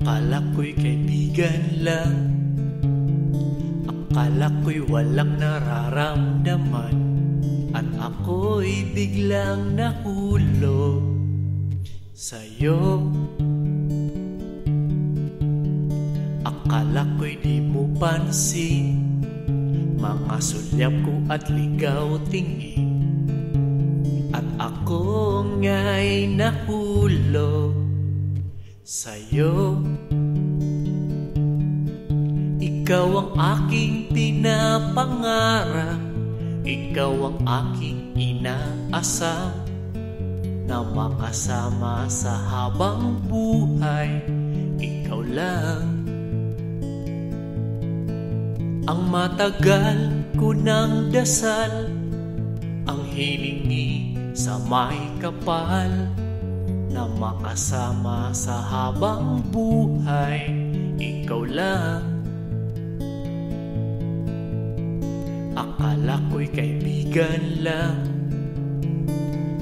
Akala ko'y kaibigan lang, akala ko'y walang nararamdaman, at ako'y biglang nahulog sa'yo. Akala ko'y di mo pansin mga sulyap ko at ligaw tingin, at ako nga'y nahulog sa'yo. Ikaw ang aking pinapangarap, ikaw ang aking inaasam, na makasama sa habang buhay, ikaw lang. Ang matagal ko ng dasal, ang hiningi sa may kapal, na makasama sa habang buhay, ikaw lang. Akala ko'y kaibigan lang,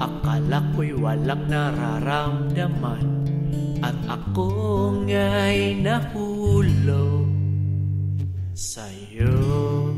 akala ko'y walang nararamdaman, at ako nga'y nahulog sa'yo.